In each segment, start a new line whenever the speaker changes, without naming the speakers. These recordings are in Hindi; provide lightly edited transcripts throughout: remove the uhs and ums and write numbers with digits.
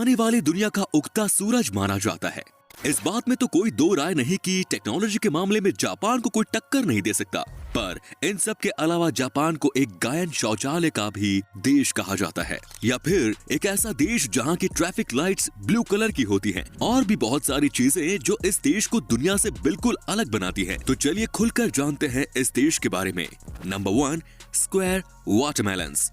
आने वाली दुनिया का उगता सूरज माना जाता है। इस बात में तो कोई दो राय नहीं कि टेक्नोलॉजी के मामले में जापान को कोई टक्कर नहीं दे सकता। पर इन सब के अलावा जापान को एक गायन शौचालय का भी देश कहा जाता है, या फिर एक ऐसा देश जहां की ट्रैफिक लाइट्स ब्लू कलर की होती हैं, और भी बहुत सारी चीजें जो इस देश को दुनिया से बिल्कुल अलग बनाती हैं। तो चलिए खुलकर जानते हैं इस देश के बारे में। Number 1, square watermelons.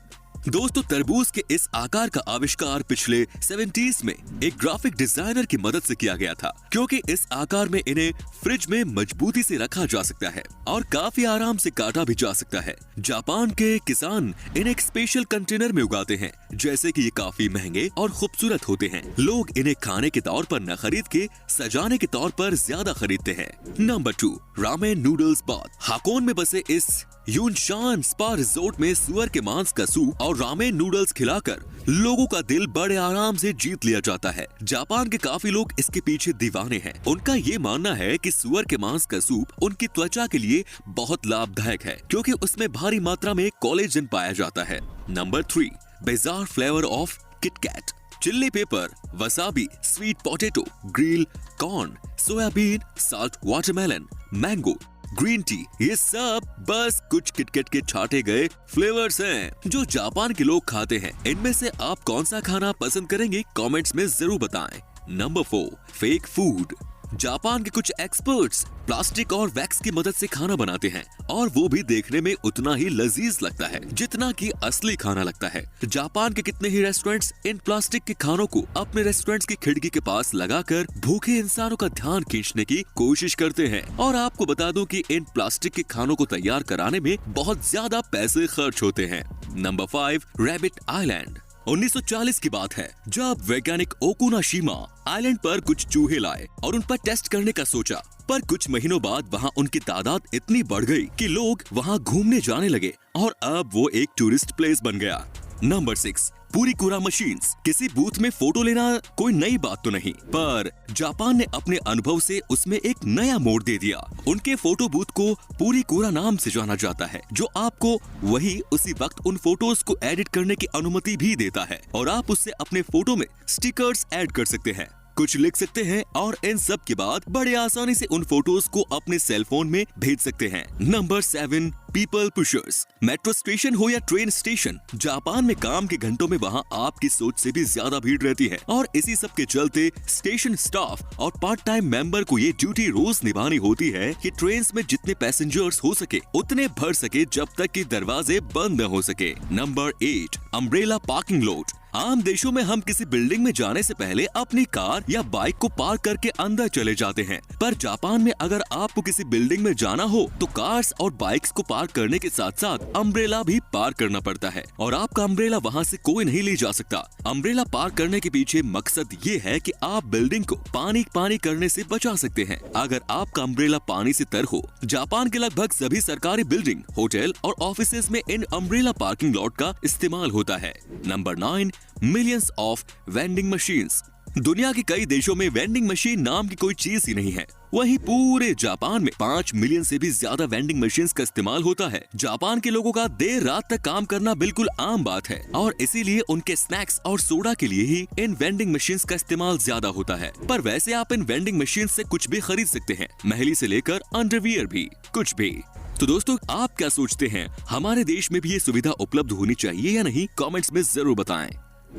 दोस्तों, तरबूज के इस आकार का आविष्कार पिछले 70s में एक ग्राफिक डिजाइनर की मदद से किया गया था, क्योंकि इस आकार में इन्हें फ्रिज में मजबूती से रखा जा सकता है और काफी आराम से काटा भी जा सकता है। जापान के किसान इन्हें एक स्पेशल कंटेनर में उगाते हैं, जैसे कि ये काफी महंगे और खूबसूरत होते हैं। लोग इन्हें खाने के तौर पर न खरीद के सजाने के तौर पर ज्यादा खरीदते हैं। Number 2, ramen noodles bath. Hakone में बसे इस यूनशान स्पा रिजोर्ट में सुअर के मांस का सूप और रामेन नूडल्स खिलाकर लोगों का दिल बड़े आराम से जीत लिया जाता है। जापान के काफी लोग इसके पीछे दीवाने हैं। उनका ये मानना है कि सुअर के मांस का सूप उनकी त्वचा के लिए बहुत लाभदायक है, क्योंकि उसमें भारी मात्रा में कोलेजन पाया जाता है। Number 3, bizarre flavour of KitKat. Chilli paper, wasabi, sweet potato, grill corn, soybean, salt watermelon, mango, green tea, ये सब बस कुछ किटकैट के छाटे गए फ्लेवर्स हैं जो जापान के लोग खाते हैं। इनमें से आप कौन सा खाना पसंद करेंगे, कमेंट्स में जरूर बताएं। Number 4, fake food. जापान के कुछ एक्सपर्ट्स प्लास्टिक और वैक्स की मदद से खाना बनाते हैं, और वो भी देखने में उतना ही लजीज लगता है जितना कि असली खाना लगता है। जापान के कितने ही रेस्टोरेंट्स इन प्लास्टिक के खानों को अपने रेस्टोरेंट्स की खिड़की के पास लगाकर भूखे इंसानों का ध्यान खींचने की कोशिश करते हैं। और आपको बता दूं कि इन प्लास्टिक के खानों को तैयार कराने में बहुत ज्यादा पैसे खर्च होते हैं। Number 5, rabbit island. 1940 की बात है, जब वैज्ञानिक ओकुनाशिमा आइलैंड पर कुछ चूहे लाए और उन पर टेस्ट करने का सोचा। पर कुछ महीनों बाद वहाँ उनकी तादाद इतनी बढ़ गई कि लोग वहाँ घूमने जाने लगे और अब वो एक टूरिस्ट प्लेस बन गया। Number 6, Purikura machines. किसी बूथ में फोटो लेना कोई नई बात तो नहीं, पर जापान ने अपने अनुभव से उसमें एक नया मोड़ दे दिया। उनके फोटो बूथ को पुरीकुरा नाम से जाना जाता है, जो आपको वही उसी वक्त उन फोटोज को एडिट करने की अनुमति भी देता है, और आप उससे अपने फोटो में स्टिकर्स ऐड कर सकते हैं, कुछ लिख सकते हैं, और इन सब के बाद बड़े आसानी से उन फोटोज को अपने सेल फोन में भेज सकते हैं। Number 7, people pushers. Metro station हो या ट्रेन स्टेशन, जापान में काम के घंटों में वहाँ आपकी सोच से भी ज्यादा भीड़ रहती है, और इसी सब के चलते स्टेशन स्टाफ और पार्ट टाइम मेंबर को ये ड्यूटी रोज निभानी होती है कि ट्रेन में जितने पैसेंजर्स हो सके उतने भर सके, जब तक कि दरवाजे बंद न हो सके। Number 8, umbrella parking lot. आम देशों में हम किसी बिल्डिंग में जाने से पहले अपनी कार या बाइक को पार्क करके अंदर चले जाते हैं, पर जापान में अगर आपको किसी बिल्डिंग में जाना हो तो कार्स और बाइक्स को पार्क करने के साथ साथ अम्ब्रेला भी पार्क करना पड़ता है, और आपका अम्ब्रेला वहाँ से कोई नहीं ले जा सकता। अम्ब्रेला पार्क करने के पीछे मकसद ये है कि आप बिल्डिंग को पानी करने से बचा सकते हैं अगर आपका अम्ब्रेला पानी से तर हो। जापान के लगभग सभी सरकारी बिल्डिंग, होटल और ऑफिसेज में इन अम्ब्रेला पार्किंग लॉट का इस्तेमाल होता है। Number 9, millions of vending machines. दुनिया के कई देशों में वेंडिंग मशीन नाम की कोई चीज ही नहीं है, वहीं पूरे जापान में 5 मिलियन से भी ज्यादा वेंडिंग मशीन्स का इस्तेमाल होता है। जापान के लोगों का देर रात तक काम करना बिल्कुल आम बात है, और इसीलिए उनके स्नैक्स और सोडा के लिए ही इन वेंडिंग मशीन्स का इस्तेमाल ज्यादा होता है। पर वैसे आप इन वेंडिंग मशीन्स से कुछ भी खरीद सकते हैं, महली से लेकर अंडरवियर भी, कुछ भी। तो दोस्तों, आप क्या सोचते हैं, हमारे देश में भी ये सुविधा उपलब्ध होनी चाहिए या नहीं, कमेंट्स में जरूर बताएं।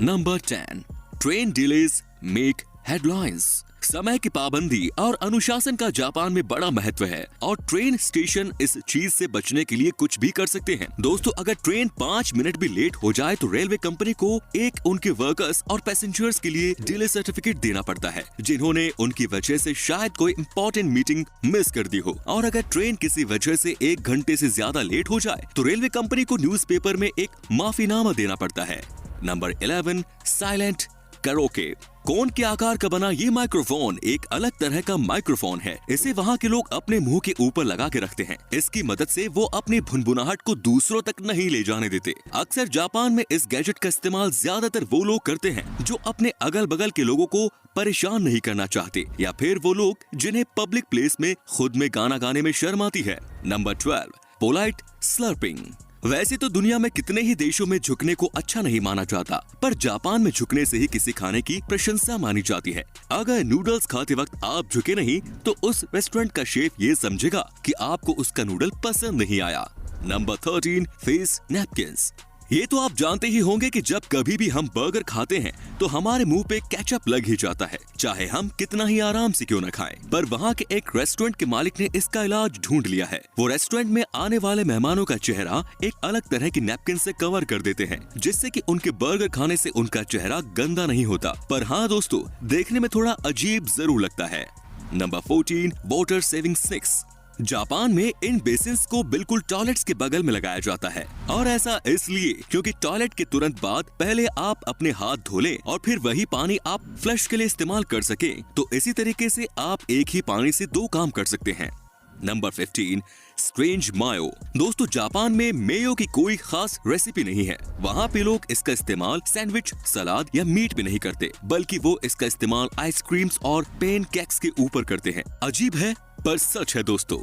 Number 10, train delays make headlines. समय की पाबंदी और अनुशासन का जापान में बड़ा महत्व है, और ट्रेन स्टेशन इस चीज से बचने के लिए कुछ भी कर सकते हैं। दोस्तों, अगर ट्रेन 5 मिनट भी लेट हो जाए तो रेलवे कंपनी को एक उनके वर्कर्स और पैसेंजर्स के लिए डिले सर्टिफिकेट देना पड़ता है, जिन्होंने उनकी वजह से शायद कोई इम्पोर्टेंट मीटिंग मिस कर दी हो। और अगर ट्रेन किसी वजह से 1 घंटे से ज्यादा लेट हो जाए तो रेलवे कंपनी को न्यूज़पेपर में एक माफीनामा देना पड़ता है। Number 11, silent karaoke. कोन के आकार का बना ये माइक्रोफोन एक अलग तरह का माइक्रोफोन है। इसे वहाँ के लोग अपने मुंह के ऊपर लगा के रखते हैं। इसकी मदद से वो अपनी भुनभुनाहट को दूसरों तक नहीं ले जाने देते। अक्सर जापान में इस गैजेट का इस्तेमाल ज्यादातर वो लोग करते हैं जो अपने अगल बगल के लोगों को परेशान नहीं करना चाहते, या फिर वो लोग जिन्हें पब्लिक प्लेस में खुद में गाना गाने में शर्म आती है। Number 12, polite slurping. वैसे तो दुनिया में कितने ही देशों में झुकने को अच्छा नहीं माना जाता, पर जापान में झुकने से ही किसी खाने की प्रशंसा मानी जाती है। अगर नूडल्स खाते वक्त आप झुके नहीं तो उस रेस्टोरेंट का शेफ ये समझेगा कि आपको उसका नूडल पसंद नहीं आया। Number 13, face napkins. ये तो आप जानते ही होंगे कि जब कभी भी हम बर्गर खाते हैं तो हमारे मुंह पे केचप लग ही जाता है, चाहे हम कितना ही आराम से क्यों न खाएं। पर वहाँ के एक रेस्टोरेंट के मालिक ने इसका इलाज ढूंढ लिया है। वो रेस्टोरेंट में आने वाले मेहमानों का चेहरा एक अलग तरह की नैपकिन से कवर कर देते हैं, जिससे कि उनके बर्गर खाने से उनका चेहरा गंदा नहीं होता, पर हाँ दोस्तों, देखने में थोड़ा अजीब जरूर लगता है। Number 14, water saving sticks. Japan में इन बेसिन्स को बिल्कुल टॉयलेट्स के बगल में लगाया जाता है, और ऐसा इसलिए क्योंकि टॉयलेट के तुरंत बाद पहले आप अपने हाथ धो लें और फिर वही पानी आप फ्लश के लिए इस्तेमाल कर सकें। तो इसी तरीके से आप एक ही पानी से दो काम कर सकते हैं। नंबर 15, स्ट्रेंज मायो। दोस्तों, जापान में मेयो की कोई खास रेसिपी नहीं है। वहाँ पे लोग इसका इस्तेमाल सैंडविच, सलाद या मीट पे नहीं करते, बल्कि वो इसका इस्तेमाल आइसक्रीम्स और पेन केक्स के ऊपर करते हैं। अजीब है पर सच है दोस्तों।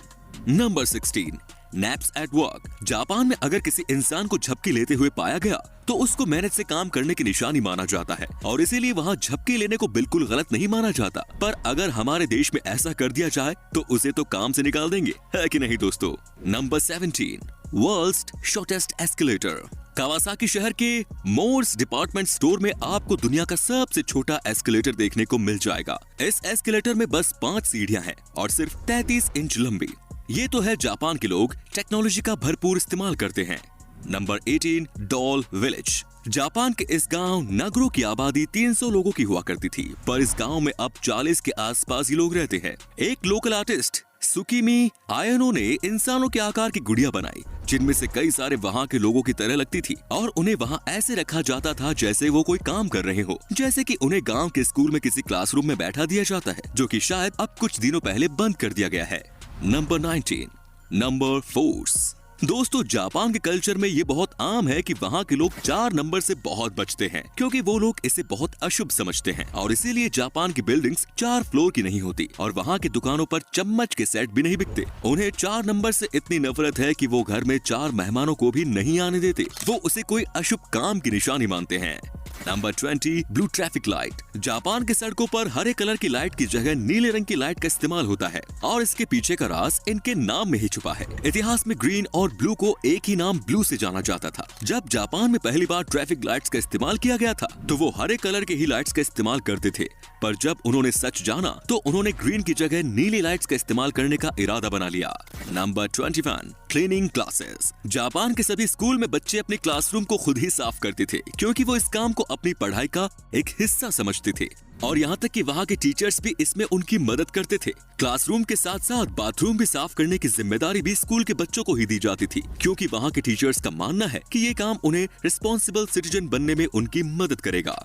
Number 16, naps at work. Japan में अगर किसी इंसान को झपकी लेते हुए पाया गया तो उसको मेहनत से काम करने की निशानी माना जाता है, और इसीलिए वहाँ झपकी लेने को बिल्कुल गलत नहीं माना जाता। पर अगर हमारे देश में ऐसा कर दिया जाए तो उसे तो काम से निकाल देंगे, है कि नहीं दोस्तों। Number 17, world's shortest escalator. Kawasaki शहर के मोर्स डिपार्टमेंट स्टोर में आपको दुनिया का सबसे छोटा एस्केलेटर देखने को मिल जाएगा। इस एस्केलेटर में बस 5 सीढ़ियां हैं और सिर्फ 33 इंच लंबी। ये तो है जापान के लोग टेक्नोलॉजी का भरपूर इस्तेमाल करते हैं। Number 18, doll village. जापान के इस गांव नगरो की आबादी 300 लोगों की हुआ करती थी, पर इस गांव में अब 40 के आसपास ही लोग रहते हैं। एक लोकल आर्टिस्ट सुकीमी आयनो ने इंसानों के आकार की गुड़िया बनाई, जिनमें से कई सारे वहाँ के लोगों की तरह लगती थी, और उन्हें वहाँ ऐसे रखा जाता था जैसे वो कोई काम कर रहे हो, जैसे कि उन्हें गांव के स्कूल में किसी क्लासरूम में बैठा दिया जाता है, जो कि शायद अब कुछ दिनों पहले बंद कर दिया गया है। Number 19, number force. दोस्तों, जापान के कल्चर में ये बहुत आम है कि वहाँ के लोग 4 नंबर से बहुत बचते हैं, क्योंकि वो लोग इसे बहुत अशुभ समझते हैं, और इसीलिए जापान की बिल्डिंग्स 4 फ्लोर की नहीं होती, और वहाँ की दुकानों पर चम्मच के सेट भी नहीं बिकते। उन्हें 4 नंबर से इतनी नफरत है कि वो घर में 4 मेहमानों को भी नहीं आने देते। वो उसे कोई अशुभ काम की निशानी मानते हैं। Number 20, blue traffic light. Japan के सड़कों पर हरे कलर की लाइट की जगह नीले रंग की लाइट का इस्तेमाल होता है, और इसके पीछे का राज इनके नाम में ही छुपा है। इतिहास में ग्रीन और ब्लू को एक ही नाम ब्लू से जाना जाता था। जब जापान में पहली बार ट्रैफिक लाइट्स का इस्तेमाल किया गया था तो वो हरे कलर के ही लाइट्स का इस्तेमाल करते थे, पर जब उन्होंने सच जाना तो उन्होंने ग्रीन की जगह नीली लाइट्स का इस्तेमाल करने का इरादा बना लिया। Number 21, cleaning classes. जापान के सभी स्कूल में बच्चे अपने क्लासरूम को खुद ही साफ करते थे, क्योंकि वो इस काम को अपनी पढ़ाई का एक हिस्सा समझते थे, और यहाँ तक कि वहाँ के टीचर्स भी इसमें उनकी मदद करते थे। क्लासरूम के साथ साथ बाथरूम भी साफ करने की जिम्मेदारी भी स्कूल के बच्चों को ही दी जाती थी, क्योंकि वहाँ के टीचर्स का मानना है कि ये काम उन्हें रिस्पॉन्सिबल सिटीजन बनने में उनकी मदद करेगा।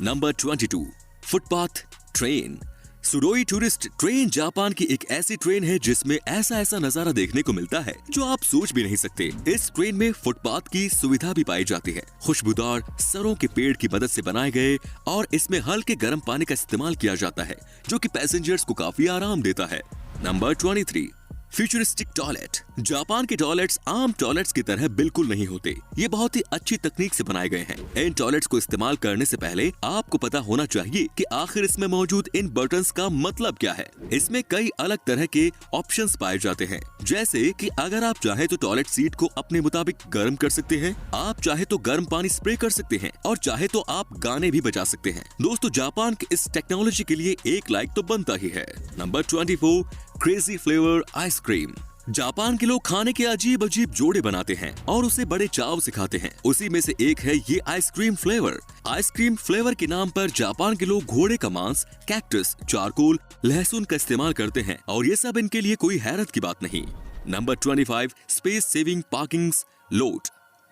Number 22, footpath train. सुडोई टूरिस्ट ट्रेन जापान की एक ऐसी ट्रेन है जिसमें ऐसा नजारा देखने को मिलता है जो आप सोच भी नहीं सकते। इस ट्रेन में फुटपाथ की सुविधा भी पाई जाती है। खुशबूदार सरों के पेड़ की मदद से बनाए गए, और इसमें हल्के गर्म पानी का इस्तेमाल किया जाता है, जो कि पैसेंजर्स को काफी आराम देता है। Number 23, futuristic toilet. जापान के टॉयलेट्स आम टॉयलेट्स की तरह बिल्कुल नहीं होते। ये बहुत ही अच्छी तकनीक से बनाए गए हैं। इन टॉयलेट्स को इस्तेमाल करने से पहले आपको पता होना चाहिए कि आखिर इसमें मौजूद इन बटन्स का मतलब क्या है। इसमें कई अलग तरह के ऑप्शंस पाए जाते हैं, जैसे कि अगर आप चाहे तो टॉयलेट सीट को अपने मुताबिक गर्म कर सकते हैं, आप चाहे तो गर्म पानी स्प्रे कर सकते हैं, और चाहे तो आप गाने भी बजा सकते हैं। दोस्तों, जापान के इस टेक्नोलॉजी के लिए एक लाइक तो बनता ही है। Number 24, crazy flavour ice cream. Japan के लोग खाने के अजीब अजीब जोड़े बनाते हैं और उसे बड़े चाव से खाते हैं। उसी में से एक है ये आइसक्रीम फ्लेवर। आइसक्रीम फ्लेवर के नाम पर जापान के लोग घोड़े का मांस, कैक्टस, चारकोल, लहसुन का इस्तेमाल करते हैं, और ये सब इनके लिए कोई हैरत की बात नहीं। Number 25, space saving parking lot.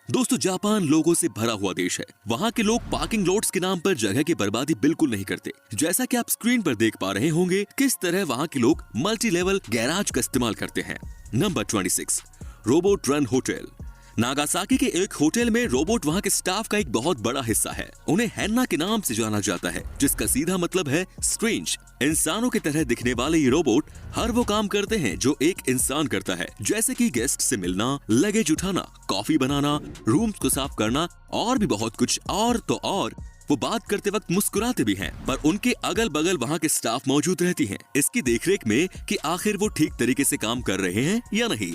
दोस्तों, जापान लोगों से भरा हुआ देश है। वहाँ के लोग पार्किंग लॉट्स के नाम पर जगह की बर्बादी बिल्कुल नहीं करते। जैसा कि आप स्क्रीन पर देख पा रहे होंगे किस तरह वहाँ के लोग मल्टी लेवल गैराज का इस्तेमाल करते हैं। Number 26, robot run hotel. Nagasaki के एक होटल में रोबोट वहाँ के स्टाफ का एक बहुत बड़ा हिस्सा है। उन्हें हैन्ना के नाम से जाना जाता है, जिसका सीधा मतलब है स्ट्रेंज। इंसानों की तरह दिखने वाले ये रोबोट हर वो काम करते हैं जो एक इंसान करता है, जैसे कि गेस्ट से मिलना, लगेज उठाना, कॉफी बनाना, रूम्स को साफ करना और भी बहुत कुछ। और तो और वो बात करते वक्त मुस्कुराते भी हैं, पर उनके अगल बगल वहाँ के स्टाफ मौजूद रहती हैं, इसकी देखरेख में कि आखिर वो ठीक तरीके से काम कर रहे हैं या नहीं।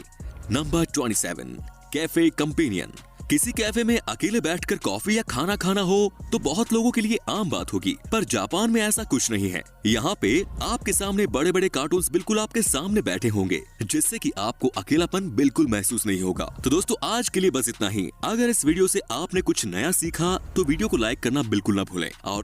Number 27, cafe companion. किसी कैफे में अकेले बैठकर कॉफी या खाना खाना हो तो बहुत लोगों के लिए आम बात होगी, पर जापान में ऐसा कुछ नहीं है। यहाँ पे आपके सामने बड़े बड़े कार्टून्स बिल्कुल आपके सामने बैठे होंगे, जिससे कि आपको अकेलापन बिल्कुल महसूस नहीं होगा। तो दोस्तों आज के लिए बस इतना ही। अगर इस वीडियो से आपने कुछ नया सीखा तो वीडियो को लाइक करना बिल्कुल ना भूलें और